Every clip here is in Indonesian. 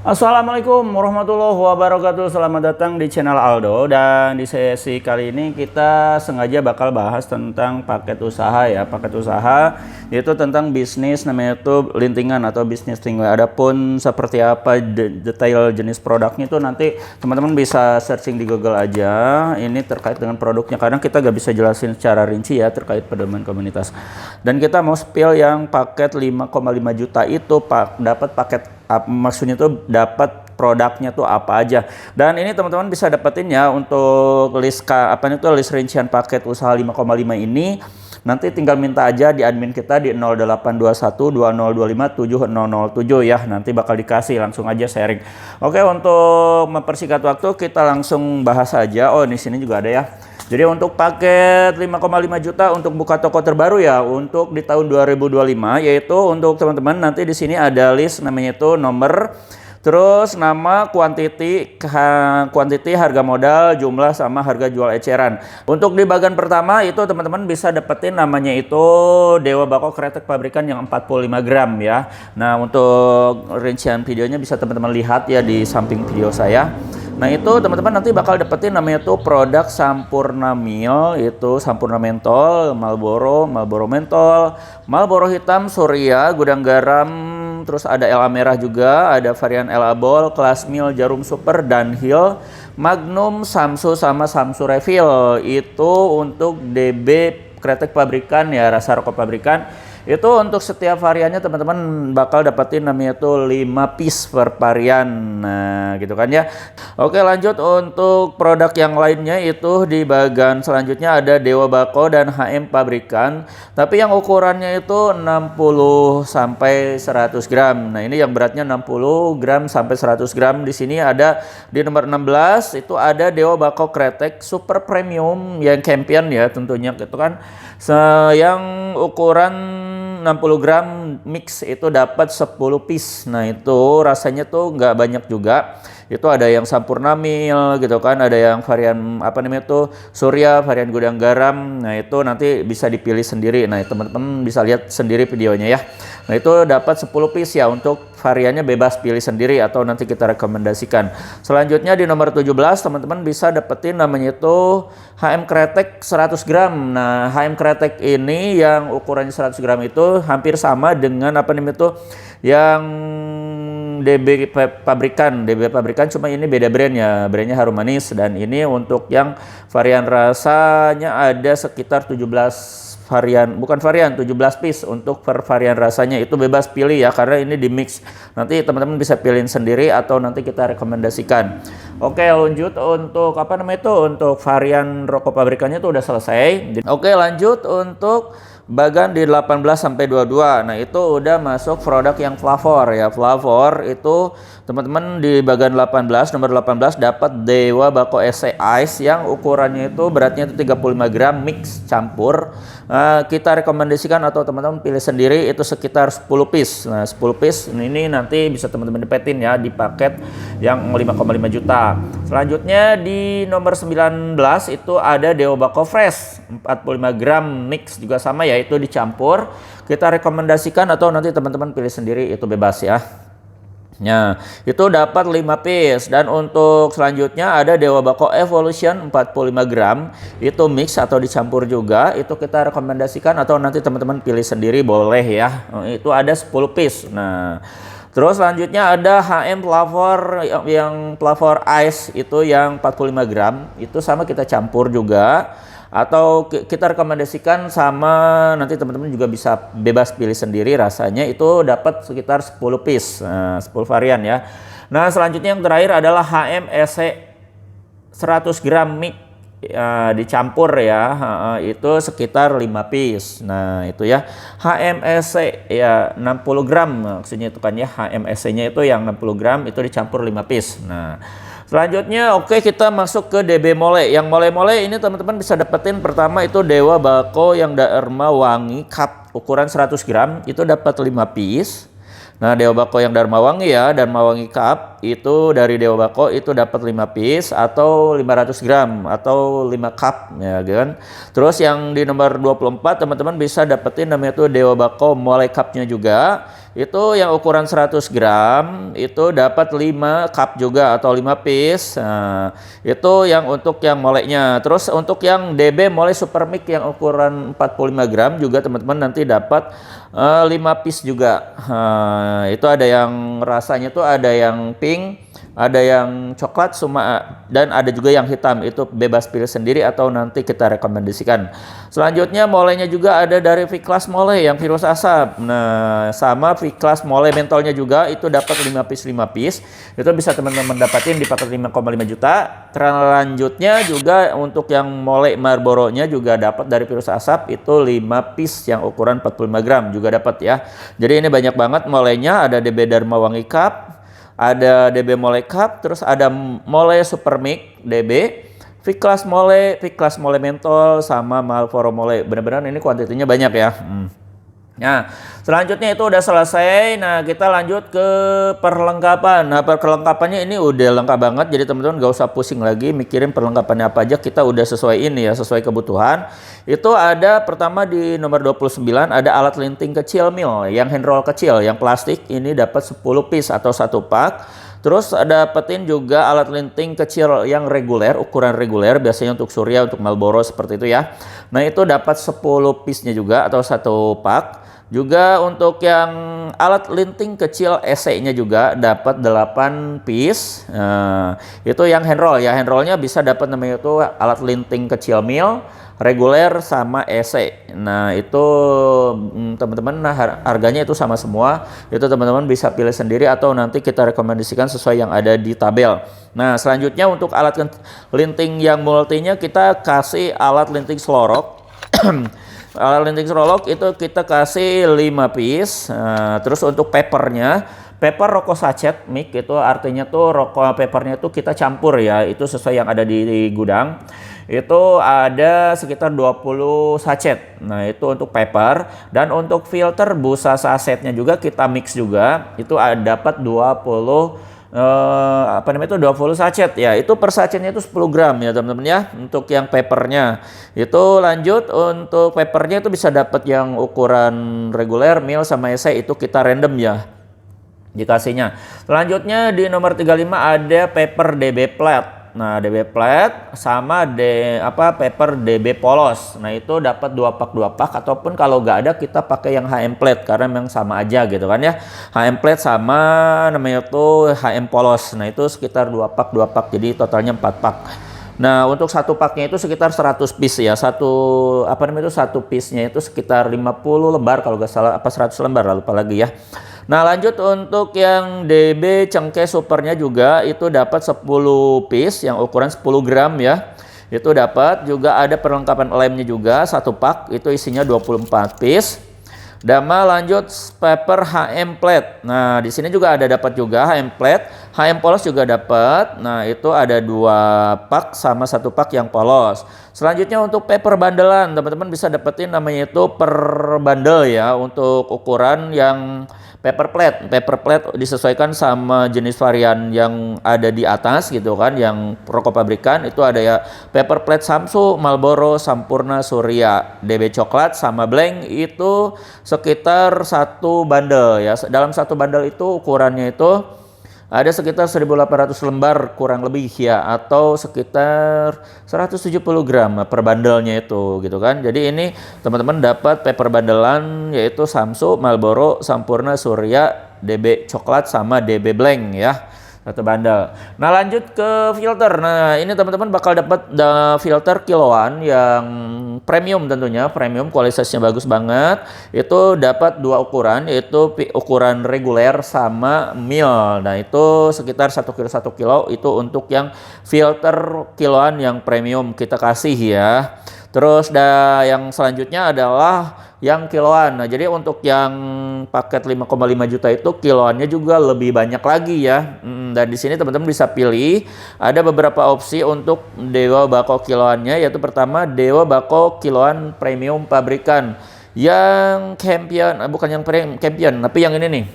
Assalamualaikum warahmatullahi wabarakatuh. Selamat datang di channel Aldo. Dan di sesi kali ini kita sengaja bakal bahas tentang paket usaha ya. Paket usaha itu tentang bisnis, namanya itu lintingan atau bisnis tinggal. Adapun seperti apa detail jenis produknya itu nanti teman-teman bisa searching di Google aja. Ini terkait dengan produknya. Kadang kita gak bisa jelasin secara rinci ya terkait pedoman komunitas. Dan kita mau spill yang paket 5,5 juta itu dapat paket maksudnya tuh dapat produknya tuh apa aja. Dan ini teman-teman bisa dapetin ya untuk list list rincian paket usaha 5,5 ini. Nanti tinggal minta aja di admin kita di 082120257007 ya. Nanti bakal dikasih, langsung aja sharing. Oke, untuk mempersingkat waktu kita langsung bahas aja. Oh, di sini juga ada ya. Jadi untuk paket 5,5 juta untuk buka toko terbaru ya untuk di tahun 2025, yaitu untuk teman-teman nanti di sini ada list namanya itu nomor, terus nama, quantity, harga modal, jumlah sama harga jual eceran. Untuk di bagian pertama itu teman-teman bisa dapetin namanya itu Dewa Bako Kretek Pabrikan yang 45 gram ya. Nah, untuk rincian videonya bisa teman-teman lihat ya di samping video saya. Nah, itu teman-teman nanti bakal dapetin namanya tuh produk Sampurna Mil, itu Sampurna Mentol, Marlboro Mentol, Marlboro Hitam, Surya, Gudang Garam, terus ada Ela Merah juga, ada varian Ela Bol, kelas Mil, Jarum Super, Dunhill, Magnum, Samsu sama Samsu Refill. Itu untuk DB Kretek Pabrikan ya, rasa rokok pabrikan. Itu untuk setiap variannya teman-teman bakal dapetin namanya tuh 5 piece per varian. Nah, gitu kan ya. Oke, lanjut untuk produk yang lainnya itu di bagian selanjutnya ada Dewa Bako dan HM Pabrikan. Tapi yang ukurannya itu 60 sampai 100 gram. Nah, ini yang beratnya 60 gram sampai 100 gram. Di sini ada di nomor 16 itu ada Dewa Bako Kretek Super Premium yang champion ya tentunya gitu kan. Yang ukuran 60 gram mix itu dapat 10 piece. Nah, itu rasanya tuh nggak banyak juga. Itu ada yang Sampurna Mil gitu kan, ada yang varian Surya, varian Gudang Garam. Nah, itu nanti bisa dipilih sendiri. Nah, teman-teman bisa lihat sendiri videonya ya. Nah, itu dapat 10 piece ya, untuk variannya bebas pilih sendiri atau nanti kita rekomendasikan. Selanjutnya di nomor 17 teman-teman bisa dapetin namanya itu HM Kretek 100 gram. Nah, HM Kretek ini yang ukurannya 100 gram itu hampir sama dengan yang DB Pabrikan, cuma ini beda brand ya, brandnya Harum Manis. Dan ini untuk yang varian rasanya ada sekitar 17 piece untuk per varian rasanya, itu bebas pilih ya karena ini di mix. Nanti teman-teman bisa pilihin sendiri atau nanti kita rekomendasikan. Oke, lanjut untuk untuk varian rokok pabrikannya itu udah selesai. Oke, lanjut untuk bagian di 18 sampai 22. Nah, itu udah masuk produk yang flavor ya. Flavor itu teman-teman di bagian 18 nomor 18 dapat Dewa Bako SC Ice yang ukurannya itu beratnya itu 35 gram mix campur. Kita rekomendasikan atau teman-teman pilih sendiri itu sekitar 10 piece. Nah, 10 piece ini nanti bisa teman-teman dapetin ya di paket yang 5,5 juta. Selanjutnya di nomor 19 itu ada Dewa Bako Fresh 45 gram mix, juga sama ya, itu dicampur. Kita rekomendasikan atau nanti teman-teman pilih sendiri, itu bebas ya. Nah, itu dapat 5 piece. Dan untuk selanjutnya ada Dewa Bako Evolution 45 gram, itu mix atau dicampur juga. Itu kita rekomendasikan atau nanti teman-teman pilih sendiri, boleh ya. Itu ada 10 piece. Nah, terus selanjutnya ada HM Flavor yang Flavor Ice itu yang 45 gram, itu sama kita campur juga. Atau kita rekomendasikan sama, nanti teman-teman juga bisa bebas pilih sendiri rasanya, itu dapat sekitar 10 piece, 10 varian ya. Nah, selanjutnya yang terakhir adalah HMSC 100 gram mix dicampur ya, itu sekitar 5 piece. Nah, itu ya HMSC ya 60 gram maksudnya itu kan ya, HMSC nya itu yang 60 gram itu dicampur 5 piece. Nah, selanjutnya kita masuk ke DB Mole. Yang mole-mole ini teman-teman bisa dapetin pertama itu Dewa Bako yang Dharma Wangi Cup ukuran 100 gram itu dapat 5 piece. Nah, Dewa Bako yang Dharma Wangi ya, Dharma Wangi Cup itu dari Dewa Bako itu dapat 5 piece atau 500 gram atau 5 cup ya kan. Terus yang di nomor 24 teman-teman bisa dapetin namanya tuh Dewa Bako Mole Cup-nya juga. Itu yang ukuran 100 gram itu dapat 5 cup juga atau 5 piece. Nah, itu yang untuk yang moleknya. Terus untuk yang DB Mole Super Mix yang ukuran 45 gram juga teman-teman nanti dapat 5 piece juga. Itu ada yang rasanya tuh ada yang pink, ada yang coklat dan ada juga yang hitam. Itu bebas pilih sendiri atau nanti kita rekomendasikan. Selanjutnya molenya juga ada dari V-Class Mole yang virus asap. Nah, sama V-Class Mole mentolnya juga itu dapat 5 piece. Itu bisa teman-teman dapatin di paket 5,5 juta. Selanjutnya juga untuk yang Mole Marlboro-nya juga dapat dari virus asap itu 5 piece yang ukuran 45 gram juga dapat ya. Jadi ini banyak banget molenya, ada DB Dharma Wangi Cup, ada DB Mole Cup, terus ada Mole Super Mix DB, V-Class Mole mentol, sama Marlboro Mole. Benar-benar ini kuantitinya banyak ya. Nah, selanjutnya itu udah selesai. Nah, kita lanjut ke perlengkapan. Nah, perlengkapannya ini udah lengkap banget. Jadi teman-teman gak usah pusing lagi mikirin perlengkapannya apa aja. Kita udah sesuai ini ya, sesuai kebutuhan. Itu ada pertama di nomor 29 ada alat linting kecil mil yang hand roll kecil, yang plastik. Ini dapat 10 piece atau 1 pak. Terus dapetin juga alat linting kecil yang reguler, ukuran reguler, biasanya untuk Surya, untuk Marlboro seperti itu ya. Nah, itu dapat 10 piece-nya juga atau 1 pak. Juga untuk yang alat linting kecil EC-nya juga dapat 8 piece. Nah, itu yang hand roll ya. Hand roll-nya bisa dapat namanya itu alat linting kecil mil, reguler sama EC. Nah, itu teman-teman harganya itu sama semua. Itu teman-teman bisa pilih sendiri atau nanti kita rekomendasikan sesuai yang ada di tabel. Nah, selanjutnya untuk alat linting yang multinya kita kasih alat linting slorok. Alat linting slorok itu kita kasih 5 piece. Terus untuk papernya, paper rokok sachet mix itu artinya tuh rokok papernya tuh kita campur ya, itu sesuai yang ada di gudang. Itu ada sekitar 20 sachet. Nah, itu untuk paper. Dan untuk filter busa sasetnya juga kita mix juga. Itu dapat 20 20 sachet ya. Itu per sachetnya itu 10 gram ya teman-teman ya. Untuk yang papernya itu lanjut, untuk papernya itu bisa dapat yang ukuran reguler, mil sama EC, itu kita random ya dikasihnya. Selanjutnya di nomor 35 ada paper DB Flat. Nah, DB Flat sama paper DB polos. Nah, itu dapat 2 pak ataupun kalau nggak ada kita pakai yang HM Flat karena memang sama aja gitu kan ya. HM Flat sama namanya tuh HM polos. Nah, itu sekitar 2 pak jadi totalnya 4 pak. Nah, untuk 1 paknya itu sekitar 100 piece ya. Satu piece-nya itu sekitar 50 lembar kalau nggak salah, 100 lembar, lupa lagi ya. Nah, lanjut untuk yang DB cengkeh supernya juga itu dapat 10 piece yang ukuran 10 gram ya. Itu dapat juga ada perlengkapan lemnya juga 1 pak, itu isinya 24 piece. Dama lanjut paper HM Flat. Nah, di sini juga ada dapat juga HM Flat, HM polos juga dapat. Nah, itu ada 2 pak sama 1 pak yang polos. Selanjutnya untuk paper bandelan, teman-teman bisa dapetin namanya itu per bundle ya, untuk ukuran yang paper plate disesuaikan sama jenis varian yang ada di atas gitu kan, yang rokok pabrikan itu ada ya paper plate Samsu, Marlboro, Sampurna, Surya, DB coklat sama blank itu sekitar 1 bundle ya. Dalam 1 bundle itu ukurannya itu ada sekitar 1.800 lembar kurang lebih ya, atau sekitar 170 gram per bandelnya itu gitu kan. Jadi ini teman-teman dapat paper bandelan yaitu Samsu, Marlboro, Sampurna, Surya, DB coklat sama DB blank ya. 1 bandel. Nah, lanjut ke filter. Nah, ini teman-teman bakal dapat filter kiloan yang premium, tentunya premium, kualitasnya bagus banget. Itu dapat 2 ukuran, yaitu ukuran reguler sama mil. Nah, itu sekitar 1 kilo itu untuk yang filter kiloan yang premium kita kasih ya. Terus yang selanjutnya adalah yang kiloan. Nah, jadi untuk yang paket 5,5 juta itu kiloannya juga lebih banyak lagi ya. Dan di sini teman-teman bisa pilih ada beberapa opsi untuk Dewa Bako kiloannya, yaitu pertama Dewa Bako kiloan premium pabrikan yang champion, bukan yang champion tapi yang ini nih.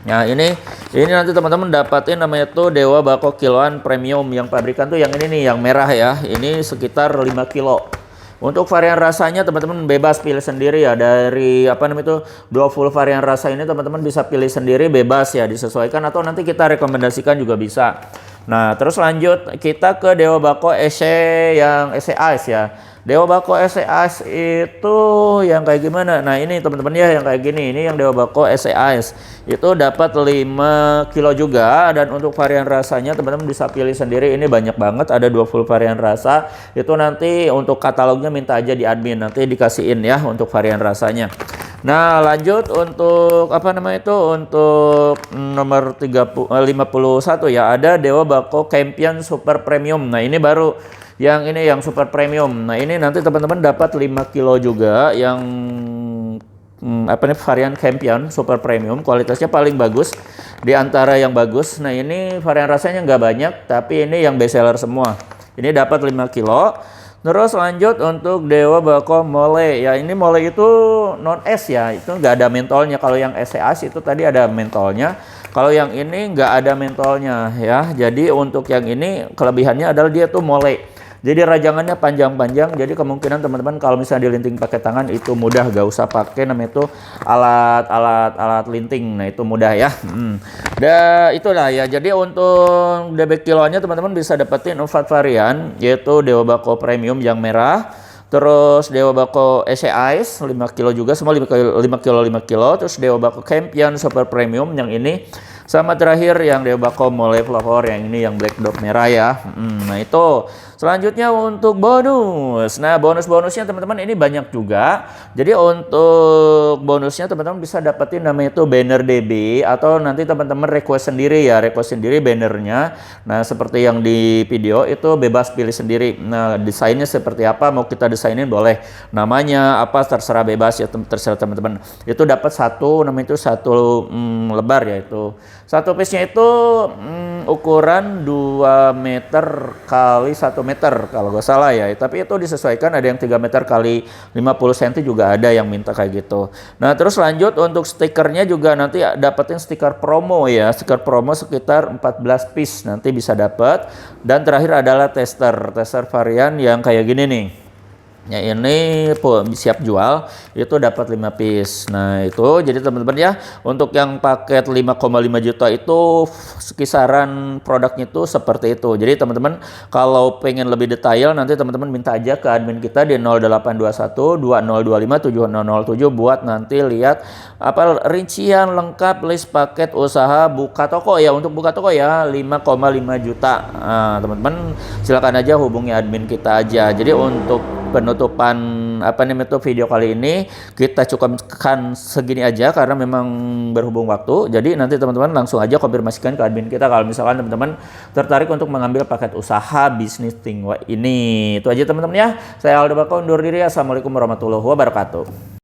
Nah ini nanti teman-teman dapatin namanya tuh Dewa Bako kiloan premium yang pabrikan tuh yang ini nih yang merah ya. Ini sekitar 5 kilo. Untuk varian rasanya teman-teman bebas pilih sendiri ya, dari apa namanya itu 20 varian rasa ini teman-teman bisa pilih sendiri, bebas ya, disesuaikan atau nanti kita rekomendasikan juga bisa. Nah terus lanjut kita ke Dewa Bako EC yang EC Ice ya. Dewa Bako EC Ice itu yang kayak gimana? Nah ini teman-teman ya yang kayak gini. Ini yang Dewa Bako EC Ice itu dapat 5 kilo juga, dan untuk varian rasanya teman-teman bisa pilih sendiri. Ini banyak banget, ada 20 varian rasa. Itu nanti untuk katalognya minta aja di admin, nanti dikasihin ya untuk varian rasanya. Nah lanjut untuk apa namanya itu untuk nomor 51 ya, ada Dewa Bako Champion Super Premium. Nah ini baru yang ini yang super premium. Nah ini nanti teman-teman dapat 5 kilo juga yang apa nih varian Champion super premium, kualitasnya paling bagus di antara yang bagus. Nah ini varian rasanya nggak banyak, tapi ini yang best seller semua. Ini dapat 5 kilo. Terus lanjut untuk Dewa Bako Mole ya, ini Mole itu non es ya, itu nggak ada mentolnya. Kalau yang SCAS itu tadi ada mentolnya, kalau yang ini nggak ada mentolnya ya. Jadi untuk yang ini kelebihannya adalah dia tuh Mole. Jadi rajangannya panjang-panjang, jadi kemungkinan teman-teman kalau misalnya dilinting pakai tangan itu mudah, gak usah pakai namanya itu alat linting. Nah itu mudah ya. Dan itulah ya. Jadi untuk DB kilonya teman-teman bisa dapetin 4 varian, yaitu Dewa Bako Premium yang merah, terus Dewa Bako EC Ice 5 kilo juga, semua 5 kilo 5 kilo, terus Dewa Bako Champion Super Premium yang ini, sama terakhir yang Dewa Bako Mole Flower yang ini yang black dot merah ya. Nah itu selanjutnya untuk bonus. Nah bonusnya teman-teman ini banyak juga. Jadi untuk bonusnya teman-teman bisa dapetin namanya itu banner DB, atau nanti teman-teman request sendiri ya, request sendiri bannernya. Nah seperti yang di video itu bebas pilih sendiri. Nah desainnya seperti apa mau kita desainin boleh, namanya apa terserah, bebas ya, terserah teman-teman. Itu dapat satu namanya itu satu lebar ya, itu satu piece-nya itu ukuran 2 meter kali 1 meter kalau nggak salah ya. Tapi itu disesuaikan, ada yang 3 meter kali 50 cm juga ada yang minta kayak gitu. Nah terus lanjut untuk stikernya juga nanti dapetin stiker promo ya. Stiker promo sekitar 14 piece nanti bisa dapat. Dan terakhir adalah tester varian yang kayak gini nih. Ya ini siap jual, itu dapat 5 piece. Nah itu jadi teman-teman ya, untuk yang paket 5,5 juta itu kisaran produknya itu seperti itu. Jadi teman-teman kalau pengen lebih detail nanti teman-teman minta aja ke admin kita di 0821 2025 7007 buat nanti lihat apa rincian lengkap list paket usaha buka toko ya. Untuk buka toko ya 5,5 juta. Nah teman-teman silakan aja hubungi admin kita aja. Jadi untuk penutupan apa namanya itu video kali ini kita cukupkan segini aja karena memang berhubung waktu. Jadi nanti teman-teman langsung aja konfirmasikan ke admin kita kalau misalkan teman-teman tertarik untuk mengambil paket usaha bisnis Tingwa ini. Itu aja teman-teman ya. Saya Aldo Bako undur diri. Assalamualaikum warahmatullahi wabarakatuh.